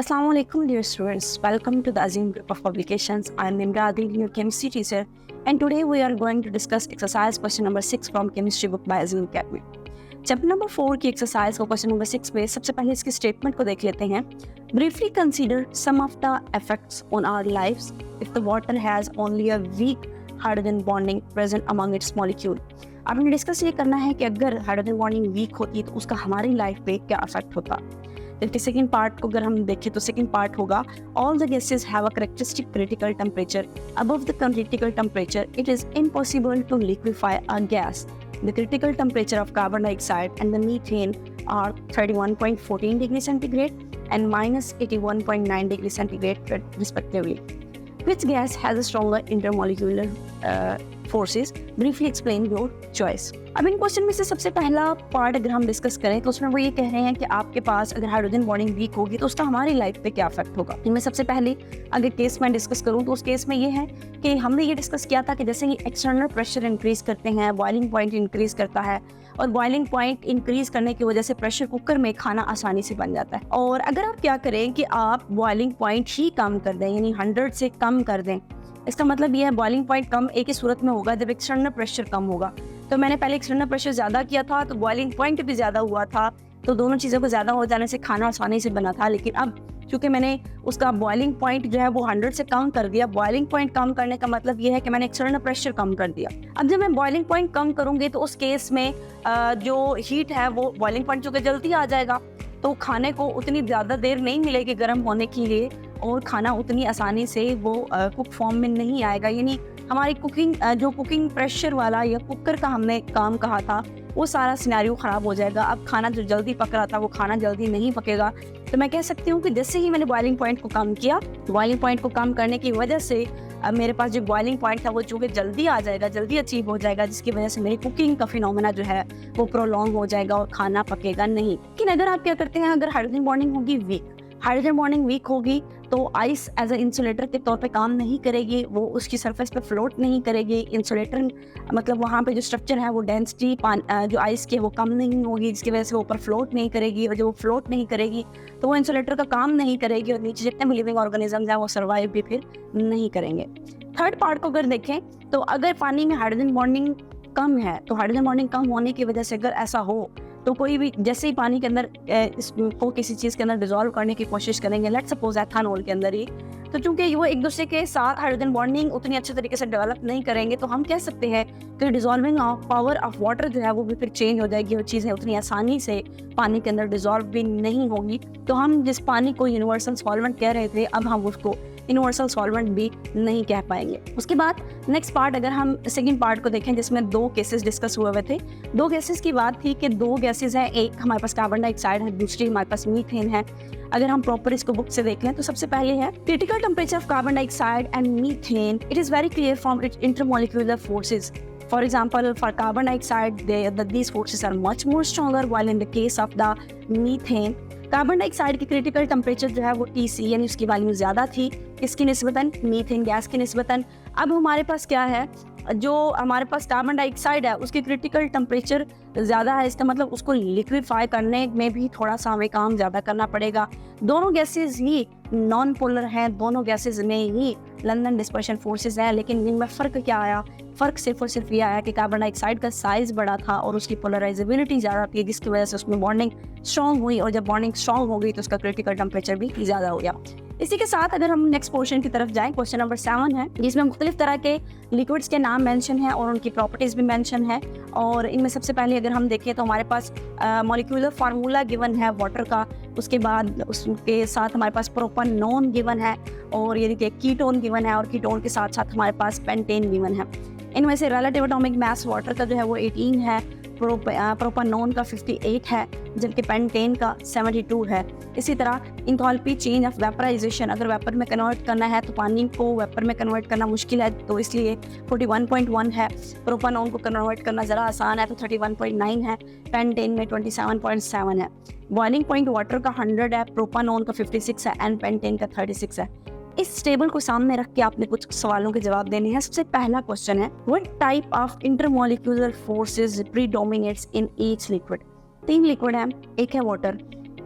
Assalamu alaikum dear students, welcome to the Azim group of publications. I am Nimra Adil, your chemistry teacher, and today we are going to discuss exercise question number 6 from chemistry book by Azim Academy. Chapter number 4 की exercise को question number 6 पे सबसे पहले इसके statement को देख लेते हैं. Briefly consider some of the effects on our lives if the water has only a weak hydrogen bonding present among its molecule. आपने डिस्कस ये करना है कि अगर हाइड्रोजन बॉन्डिंग वीक होती तो उसका हमारी लाइफ पे क्या इफेक्ट होता. जबकि सेकंड पार्ट को अगर हम देखें तो सेकंड पार्ट होगा all the gases have a characteristic critical temperature. Above the critical temperature it is impossible to liquefy a gas. The critical temperature of carbon dioxide and the methane are 31.14 degrees centigrade and minus 81.9 degrees centigrade respectively. Which gas has a stronger intermolecular forces? Briefly explain your choice. अब इन question में से सबसे पहला part अगर हम discuss करें तो उसमें वो ये कह रहे हैं कि आपके पास अगर हाइड्रोजन बॉन्डिंग वीक होगी तो उसका हमारी लाइफ पे क्या इफेक्ट होगा. इनमें सबसे पहले अगर केस में डिस्कस करूं तो उस केस में ये है कि हमने ये डिस्कस किया था कि जैसे ही एक्सटर्नल प्रेशर इंक्रीज करते हैं बॉइलिंग पॉइंट इंक्रीज करता है और बॉइलिंग पॉइंट इंक्रीज करने की वजह से प्रेशर कुकर में खाना आसानी से बन जाता है. और अगर आप क्या करें कि आप बॉइलिंग पॉइंट ही कम कर दें यानी 100 से कम कर दें, इसका मतलब ये है बॉइलिंग पॉइंट कम एक ही सूरत में होगा जब एक्सटर्नल प्रेशर कम होगा. तो मैंने पहले एक्सटर्नल प्रेशर ज़्यादा किया था तो बॉइलिंग पॉइंट भी ज़्यादा हुआ था, तो दोनों चीज़ों को ज़्यादा हो जाने से खाना आसानी से बना था. लेकिन अब चूँकि मैंने उसका बॉइलिंग पॉइंट जो है वो 100 से कम कर दिया, बॉइलिंग पॉइंट कम करने का मतलब ये है कि मैंने एक्सटर्नल प्रेशर कम कर दिया. अब जब मैं बॉइलिंग पॉइंट कम करूँगी तो उस केस में जो हीट है वो बॉइलिंग पॉइंट चूँकि जल्दी आ जाएगा तो खाने को उतनी ज़्यादा देर नहीं मिलेगी गर्म होने के लिए और खाना उतनी आसानी से वो कुक फॉर्म में नहीं आएगा. यानी हमारी कुकिंग प्रेशर वाला या कुकर का हमने काम कहा था वो सारा सिनेरियो ख़राब हो जाएगा. अब खाना जो जल्दी पक रहा था वो खाना जल्दी नहीं पकेगा. तो मैं कह सकती हूँ कि जैसे ही मैंने बॉइलिंग पॉइंट को कम किया, बॉइलिंग पॉइंट को कम करने की वजह से अब मेरे पास जो बॉइलिंग पॉइंट था वो चूँकि जल्दी आ जाएगा, जल्दी अचीव हो जाएगा, जिसकी वजह से मेरी कुकिंग का फिनोमेना जो है वो प्रोलॉन्ग हो जाएगा और खाना पकेगा नहीं. लेकिन अगर आप क्या करते हैं, अगर हाइड्रोजन बॉन्डिंग होगी वीक, हाइड्रोजन बॉन्डिंग वीक होगी तो आइस एज अ इंसुलेटर के तौर पे काम नहीं करेगी, वो उसकी सरफेस पे फ्लोट नहीं करेगी. इंसुलेटर मतलब वहाँ पे जो स्ट्रक्चर है वो डेंसिटी जो आइस की है वो कम नहीं होगी, जिसकी वजह से वो ऊपर फ्लोट नहीं करेगी. और जब वो फ्लोट नहीं करेगी तो वो इंसुलेटर का काम नहीं करेगी और नीचे जितने भी लिविंग ऑर्गेनिजम्स हैं वो सर्वाइव भी फिर नहीं करेंगे. थर्ड पार्ट को अगर देखें तो अगर पानी में हाइड्रोजन बॉन्डिंग कम है तो हाइड्रोजन बॉन्डिंग कम होने की वजह से अगर ऐसा हो तो कोई भी जैसे ही पानी के अंदर इसको किसी चीज़ के अंदर डिजोल्व करने की कोशिश करेंगे, लेट्स सपोज एथानॉल के अंदर ही, तो चूंकि वो एक दूसरे के साथ हाइड्रोजन बॉन्डिंग उतनी अच्छे तरीके से डेवलप नहीं करेंगे तो हम कह सकते हैं कि डिजोल्विंग पावर ऑफ वाटर जो है वो भी फिर चेंज हो जाएगी और चीज़ें उतनी आसानी से पानी के अंदर डिजोल्व भी नहीं होंगी. तो हम जिस पानी को यूनिवर्सल सॉल्वेंट कह रहे थे अब हम उसको यूनिवर्सल सॉल्वेंट भी नहीं कह पाएंगे. उसके बाद नेक्स्ट पार्ट अगर हम सेकंड पार्ट को देखें जिसमें दो केसेस डिस्कस हुए हुए थे. दो केसेस की बात थी कि दो गैसेस हैं, एक हमारे पास कार्बन डाइऑक्साइड है, दूसरी हमारे पास मीथेन है. अगर हम प्रॉपर इसको बुक से देख लें तो सबसे पहले है critical temperature of carbon dioxide and methane. It is very clear from its intermolecular forces. For example, for carbon dioxide, these forces are much more stronger, while in the case of the methane, carbon dioxide की critical temperature जो है वो Tc यानी उसकी value ज़्यादा थी किसकी निस्बतन, methane gas की निस्बतन. अब हमारे पास क्या है, जो हमारे पास कार्बन डाइऑक्साइड है उसकी क्रिटिकल टेम्परेचर ज़्यादा है, इसका मतलब उसको लिक्विफाई करने में भी थोड़ा सा हमें काम ज़्यादा करना पड़ेगा. दोनों गैसेज ही नॉन पोलर हैं, दोनों गैसेज में ही लंदन डिस्पर्शन फोर्सेस हैं. लेकिन इनमें फ़र्क क्या आया, फ़र्क सिर्फ और सिर्फ ये आया कि कार्बन डाइऑक्साइड का साइज़ बड़ा था और उसकी पोलराइजेबिलिटी ज़्यादा थी, जिसकी वजह से उसमें बॉन्डिंग स्ट्रॉन्ग हुई और जब बॉन्डिंग स्ट्रॉन्ग हो गई तो उसका क्रिटिकल टेम्परेचर भी ज़्यादा हो गया. इसी के साथ अगर हम नेक्स्ट पोर्शन की तरफ जाएं, क्वेश्चन नंबर 7 है जिसमें मुख्तलिफ तरह के लिक्विड्स के नाम मेंशन है और उनकी प्रॉपर्टीज़ भी मेंशन है. और इनमें सबसे पहले अगर हम देखें तो हमारे पास मॉलिक्यूलर फार्मूला गिवन है वाटर का. उसके बाद उसके साथ हमारे पास प्रोपानोन गिवन है और ये देखिए कीटोन गिवन है और कीटोन के साथ साथ हमारे पास पेंटेन गिवन है. इनमें से रिलेटिव एटॉमिक मास वाटर का जो है वो 18 है, प्रोपानोन का 58 है, जबकि पेंटेन का 72 है. इसी तरह इंथैल्पी चेंज ऑफ वेपराइजेशन, अगर वेपर में कन्वर्ट करना है तो पानी को वेपर में कन्वर्ट करना मुश्किल है तो इसलिए 41.1 है. प्रोपानोन को कन्वर्ट करना ज़रा आसान है तो 31.9 है, पेंटेन में 27.7 है. बॉइलिंग पॉइंट वाटर का 100 है, प्रोपानोन का 56 है एंड पेंटेन का 36 है. इस टेबल को सामने रख के आपने कुछ सवालों के जवाब देने हैं. सबसे पहला क्वेश्चन है what type of intermolecular forces predominates in each liquid. 3 liquid है, एक है वाटर,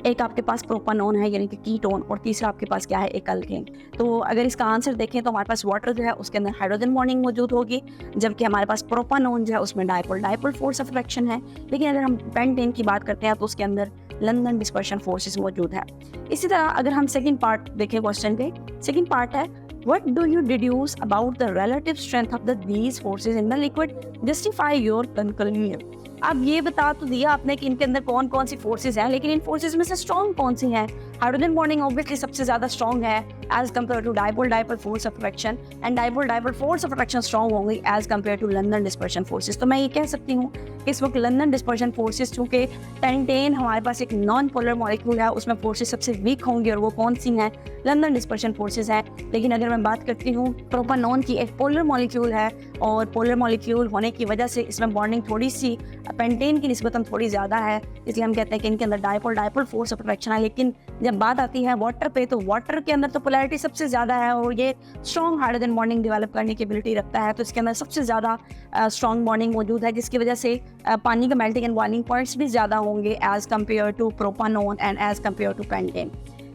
एक आपके पास प्रोपानोन है यानी कि कीटोन, और तीसरा आपके पास क्या है, एक अल्केन। तो अगर इसका आंसर देखें तो हमारे पास वाटर जो है उसके अंदर हाइड्रोजन बॉन्डिंग मौजूद होगी, जबकि हमारे पास प्रोपानोन जो है उसमें डायपोल फोर्स ऑफ अट्रैक्शन है। लेकिन अगर हम पेंटेन की बात करते हैं तो उसके अंदर लंदन डिस्पर्शन फोर्सेस मौजूद है। इसी तरह अगर हम सेकंड पार्ट देखें क्वेश्चन के, सेकंड पार्ट है What do you deduce about the relative strength of these forces in the liquid? Justify your conclusion. अब ये बता तो दिया आपने कि इनके अंदर कौन कौन सी फोर्सेज हैं, लेकिन इन फोर्सेज में से स्ट्रॉन्ग कौन सी हैं? हाइड्रोजन बॉन्डिंग ऑब्वियसली सबसे ज्यादा स्ट्रॉन्ग है as compare to dipole force of attraction, and dipole force of attraction strong होंगी as compare to London dispersion forces. तो मैं ये कह सकती हूँ कि इस वक्त लंदन डिस्पर्शन फोर्सेज, चूंकि पेंटेन हमारे पास एक नॉन पोलर मॉलिक्यूल है, उसमें फोर्सेज सबसे वीक होंगी, और वो कौन सी हैं? लंदन डिस्पर्शन फोर्सेज हैं। लेकिन अगर मैं बात करती हूँ प्रोपानोन की, एक पोलर मॉलिक्यूल है, और पोलर मॉलिक्यूल होने की वजह से इसमें बॉन्डिंग थोड़ी सी पेंटेन की निस्बतन थोड़ी ज़्यादा है, इसलिए हम कहते हैं कि इनके अंदर डायपोल फोर्स ऑफ अट्रैक्शन है। लेकिन जब बात आती है वाटर पे, तो वाटर के अंदर तो पोलैरिटी सबसे ज़्यादा है, और ये स्ट्रॉन्ग हाइड्रोजन बॉन्डिंग डेवलप करने की एबिलिटी रखता है, तो इसके अंदर सबसे ज़्यादा स्ट्रॉन्ग बॉन्डिंग मौजूद है, जिसकी वजह से पानी का मेल्टिंग एंड बॉइलिंग पॉइंट्स भी ज़्यादा होंगे as compare to propanone and as compare to pentane.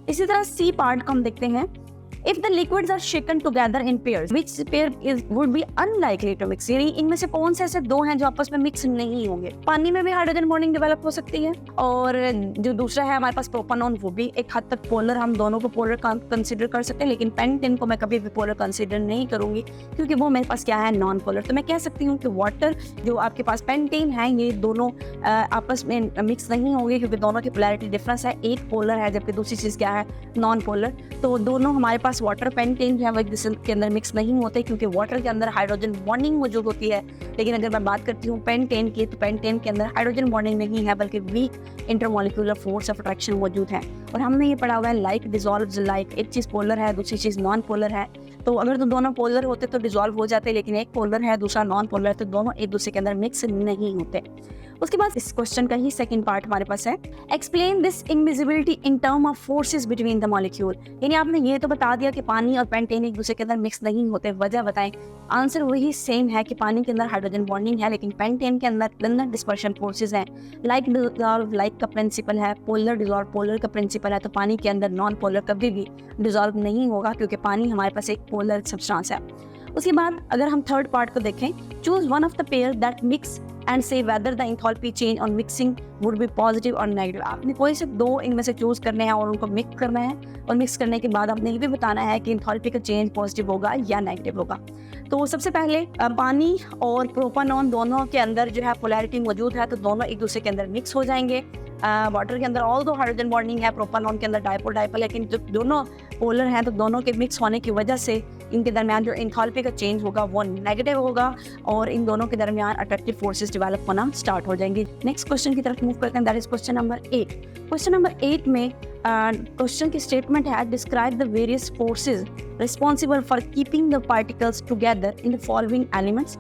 इसी तरह सी पार्ट को हम देखते हैं। If the liquids are shaken together in pairs, which pair would be unlikely to mix? यानी इनमें से कौन से ऐसे दो हैं जो आपस में मिक्स नहीं होंगे? पानी में भी हाइड्रोजन बॉन्डिंग डेवलप हो सकती है, और जो दूसरा है हमारे पास प्रोपानोन, वो भी एक हद तक पोलर, हम दोनों को पोलर कंसिडर कर सकते हैं, लेकिन पेंटेन को मैं कभी भी पोलर कंसिडर नहीं करूंगी, क्योंकि वो मेरे पास क्या है, नॉन पोलर। तो मैं कह सकती हूँ कि वाटर जो आपके पास पेंटेन है, ये दोनों आपस में मिक्स नहीं होंगे, क्योंकि दोनों की पोलैरिटी डिफरेंस है, एक पोलर है जबकि दूसरी चीज़ क्या है, नॉन पोलर। तो दोनों हमारे पास वाटर पेंटेन है वो के अंदर मिक्स नहीं होते, क्योंकि वाटर के अंदर हाइड्रोजन बॉन्डिंग मौजूद होती है। लेकिन अगर मैं बात करती हूँ पेंटेन की, तो पेंटेन के अंदर हाइड्रोजन बॉन्डिंग नहीं है, बल्कि weak intermolecular force of attraction मौजूद है। और हमने ये पढ़ा हुआ है लाइक डिजॉल्व्स लाइक, एक चीज़ पोलर है, दूसरी चीज़ नॉन पोलर है। तो अगर तो दोनों पोलर होते तो डिजॉल्व हो जाते, लेकिन एक पोलर है दूसरा नॉन पोलर है, तो दोनों एक दूसरे के अंदर मिक्स नहीं होते। उसके बाद इस क्वेश्चन का ही सेकंड पार्ट हमारे पास है, explain this invisibility in term of forces between the molecule. यानी आपने ये तो बता दिया कि पानी और पेंटेन एक दूसरे के अंदर मिक्स नहीं होते, वजह बताएं। आंसर वही सेम है कि पानी के अंदर हाइड्रोजन बॉन्डिंग है, लेकिन पेंटेन के अंदर लंदन डिस्पर्शन फोर्सेस हैं। लाइक डिजॉल्व लाइक का प्रिंसिपल है, पोलर डिजॉल्व पोलर का प्रिंसिपल है। तो पानी के अंदर नॉन पोलर कभी भी डिजॉल्व नहीं होगा, क्योंकि पानी हमारे पास एक पोलर सब्सटेंस है। उसके बाद अगर हम थर्ड पार्ट को देखें, choose one of the pair that mix and say whether the enthalpy change on mixing would be positive और नेगेटिव। आपने कोई से दो इनमें से चूज करने हैं और उनको मिक्स करना है, और मिक्स करने के बाद आपने ये भी बताना है कि एंथैल्पी का चेंज पॉजिटिव होगा या नेगेटिव होगा। तो सबसे पहले पानी और प्रोपानोन दोनों के अंदर जो है पोलैरिटी मौजूद है, तो दोनों एक दूसरे के अंदर मिक्स हो जाएंगे। वाटर के अंदर ऑल दो हाइड्रोजन बॉन्डिंग है, प्रोपानोन के अंदर डायपोल, लेकिन जो दोनों पोलर हैं, तो दोनों के मिक्स होने की वजह से इनके दरमियान जो एंथैल्पी का चेंज होगा वो नेगेटिव होगा, और इन दोनों के दरमियान अट्रैक्टिव फोर्सेस डेवलप होना स्टार्ट हो जाएंगी। नेक्स्ट क्वेश्चन की तरफ मूव करते हैं, that is question number 8। Question number 8 में क्वेश्चन की स्टेटमेंट है, describe the various forces responsible for keeping the particles together in the following elements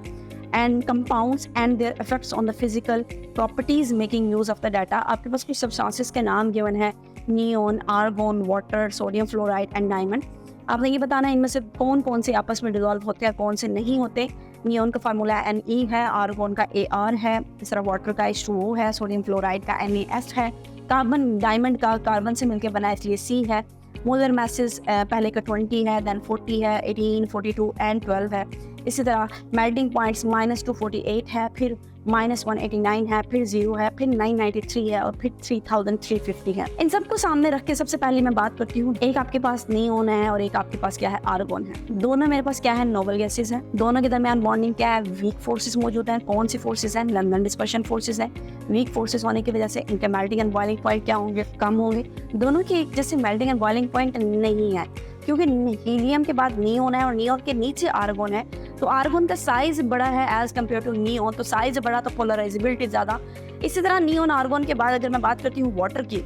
and compounds and their effects on the physical properties making use of the data। आपके पास कुछ substances के नाम given है, neon, argon, water, sodium fluoride and diamond. आपने ये बताना है इनमें से कौन कौन से आपस में डिसॉल्व होते हैं, कौन से नहीं होते। नियोन का फार्मूला Ne है, आर्गोन का Ar है, इस तरह वाटर का H2O है, सोडियम फ्लोराइड का NaS है, कार्बन डायमंड का कार्बन से मिलकर बना इसलिए C है। मोलर मैसेज पहले का 20 है, देन 40 है, 18, 42 एंड 12 है। इसी तरह मेल्टिंग पॉइंट्स -248 है, फिर -189 है, फिर 0 है, फिर 993 है, और फिर 3350 है। इन सबको सामने रख के सबसे पहले मैं बात करती हूँ, एक आपके पास नियोन है और एक आपके पास क्या है, आर्गोन है। दोनों मेरे पास क्या है, नोबल गैसेस है। दोनों के दरमियान बॉन्डिंग क्या है, वीक फोर्सेस मौजूद हैं। कौन सी फोर्सेस हैं, लंदन डिस्पर्शन फोर्सेस हैं। वीक फोर्सेस होने की वजह से इनके मेल्टिंग एंड बॉइलिंग पॉइंट क्या होंगे, कम होंगे। दोनों के एक जैसे मेल्टिंग एंड बॉइलिंग पॉइंट नहीं है, क्योंकि हीलियम के बाद नियोन है और नियोन के नीचे आर्गोन है। तो आर्गोन का साइज बड़ा है एज कम्पेयर टू नियोन, तो साइज बड़ा तो पोलराइजेबिलिटी ज़्यादा। इसी तरह नियोन आर्गोन के बाद अगर मैं बात करती हूँ वाटर की,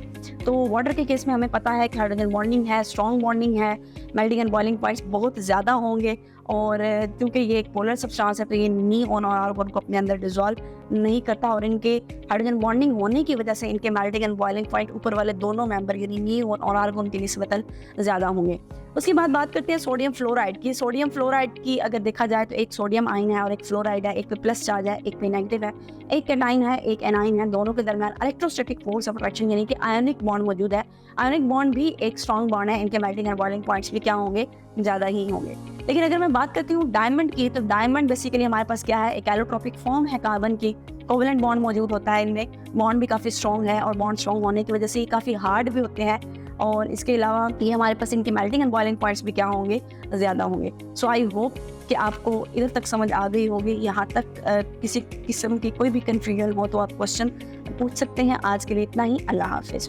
तो वाटर के केस में हमें पता है कि हाइड्रोजन बॉन्डिंग है, स्ट्रॉन्ग बॉन्डिंग है, मेल्टिंग एंड बॉइलिंग पॉइंट्स बहुत ज़्यादा होंगे, और क्योंकि ये एक पोलर सब्सटेंस है तो ये नियोन और आर्गोन को अपने अंदर डिसॉल्व नहीं करता, और इनके हाइड्रोजन बॉन्डिंग होने की वजह से इनके मेल्टिंग एंड बॉइलिंग पॉइंट ऊपर वाले दोनों मेंबर यानी नियोन और आर्गोन की निस्बतन ज़्यादा होंगे। उसके बाद बात करते हैं सोडियम फ्लोराइड की। सोडियम फ्लोराइड की अगर देखा जाए तो एक सोडियम आयन है और एक फ्लोराइड है, एक पे प्लस चार्ज है, एक पे नेगेटिव है, एक कैटाइन है, एक एनाइन है, दोनों के दरमियान इलेक्ट्रोस्टैटिक फोर्स ऑफ अट्रैक्शन यानी कि आयनिक बॉन्ड मौजूद है। आयनिक बॉन्ड भी एक स्ट्रॉन्ग बॉन्ड है, इनके मेल्टिंग एंड बॉइलिंग पॉइंट्स भी क्या होंगे, ज़्यादा ही होंगे। लेकिन अगर मैं बात करती हूँ डायमंड की, तो डायमंड बेसिकली हमारे पास क्या है, एक एलोट्रोपिक फॉर्म है कार्बन की, कोवेलेंट बॉन्ड मौजूद होता है इनमें, बॉन्ड भी काफ़ी स्ट्रॉन्ग है और बॉन्ड स्ट्रॉन्ग होने की वजह से ये काफ़ी हार्ड भी होते हैं। और इसके अलावा ये हमारे पास इनके मेल्टिंग एंड बॉइलिंग पॉइंट्स भी क्या होंगे, ज़्यादा होंगे। सो आई होप कि आपको इधर तक समझ आ गई होगी। यहाँ तक किसी किस्म की कोई भी कन्फ्यूजन हो तो आप क्वेश्चन पूछ सकते हैं। आज के लिए इतना ही। अल्लाह हाफिज़।